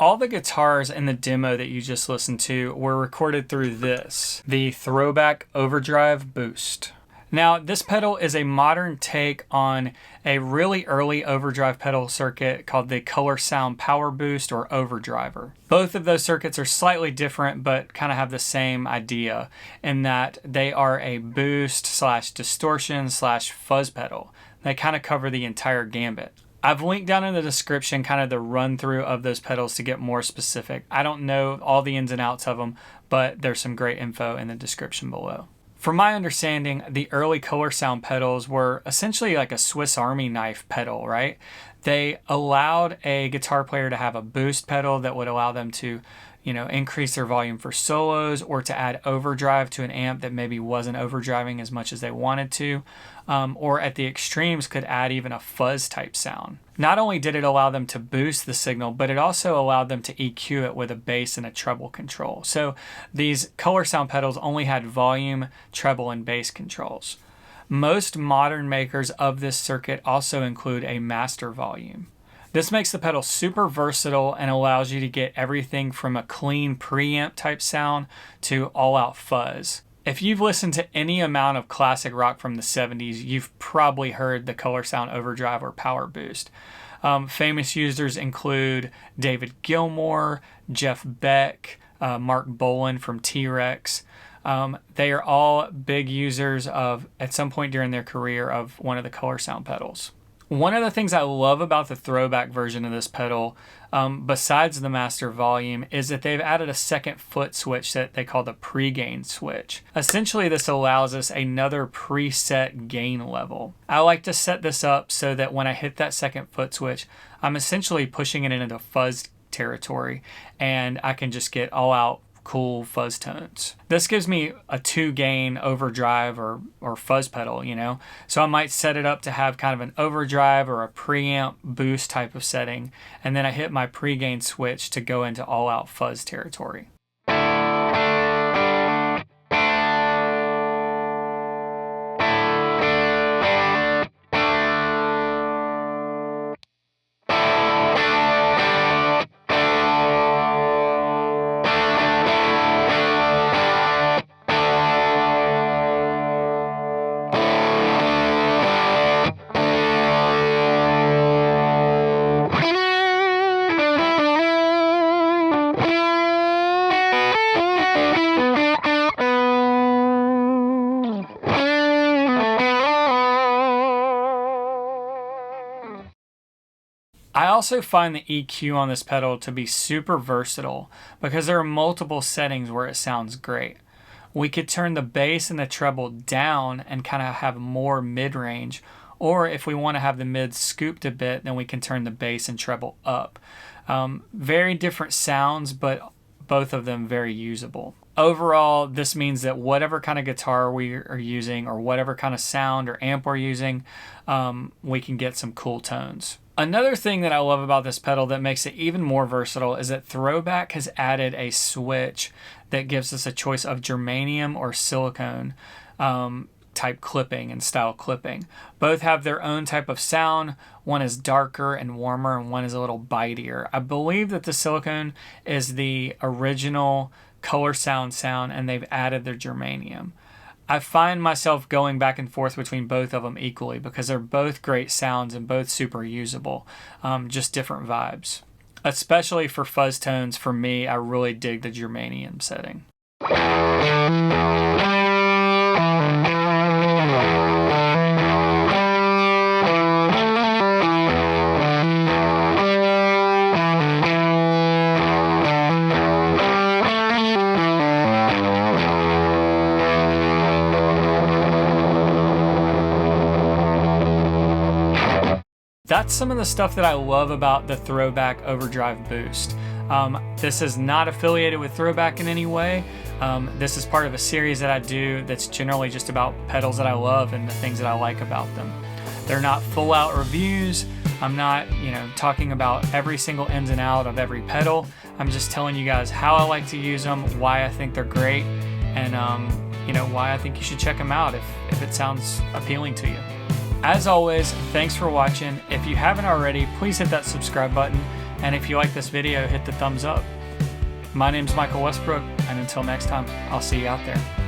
All the guitars in the demo that you just listened to were recorded through this, the Throbak Overdrive Boost. Now, this pedal is a modern take on a really early overdrive pedal circuit called the Colorsound Power Boost or Overdriver. Both of those circuits are slightly different, but kind of have the same idea in that they are a boost slash distortion slash fuzz pedal. They kind of cover the entire gambit. I've linked down in the description kind of the run through of those pedals to get more specific. I don't know all the ins and outs of them, but there's some great info in the description below. From my understanding, the early Colorsound pedals were essentially like a Swiss Army knife pedal, right? They allowed a guitar player to have a boost pedal that would allow them to, increase their volume for solos or to add overdrive to an amp that maybe wasn't overdriving as much as they wanted to, or at the extremes could add even a fuzz type sound. Not only did it allow them to boost the signal, but it also allowed them to EQ it with a bass and a treble control. So these Colorsound pedals only had volume, treble, and bass controls. Most modern makers of this circuit also include a master volume. This makes the pedal super versatile and allows you to get everything from a clean preamp type sound to all-out fuzz. If you've listened to any amount of classic rock from the 70s, you've probably heard the Colorsound Overdrive or Power Boost. Famous users include David Gilmore, Jeff Beck, Marc Bolan from T-Rex. They are all big users of, at some point during their career, of one of the Colorsound pedals. One of the things I love about the Throbak version of this pedal, besides the master volume, is that they've added a second foot switch that they call the pre-gain switch. Essentially, this allows us another preset gain level. I like to set this up so that when I hit that second foot switch, I'm essentially pushing it into fuzz territory, and I can just get all out cool fuzz tones. This gives me a 2-gain overdrive or fuzz pedal, So I might set it up to have kind of an overdrive or a preamp boost type of setting, and then I hit my pre-gain switch to go into all-out fuzz territory. I also find the EQ on this pedal to be super versatile because there are multiple settings where it sounds great. We could turn the bass and the treble down and kind of have more mid-range, or if we want to have the mids scooped a bit, then we can turn the bass and treble up. Very different sounds, but both of them very usable. Overall, this means that whatever kind of guitar we are using or whatever kind of sound or amp we're using, we can get some cool tones. Another thing that I love about this pedal that makes it even more versatile is that Throbak has added a switch that gives us a choice of germanium or silicone type clipping and style clipping. Both have their own type of sound. One is darker and warmer, and one is a little bitier. I believe that the silicone is the original Colorsound sound, and they've added their germanium. I find myself going back and forth between both of them equally because they're both great sounds and both super usable, just different vibes. Especially for fuzz tones, for me, I really dig the germanium setting. That's some of the stuff that I love about the Throbak Overdrive Boost. This is not affiliated with Throbak in any way. This is part of a series that I do that's generally just about pedals that I love and the things that I like about them. They're not full out reviews. I'm not, talking about every single ins and out of every pedal. I'm just telling you guys how I like to use them, why I think they're great, and why I think you should check them out if it sounds appealing to you. As always, thanks for watching. If you haven't already, please hit that subscribe button And if you like this video, hit the thumbs up. My name's Michael Westbrook, and until next time, I'll see you out there.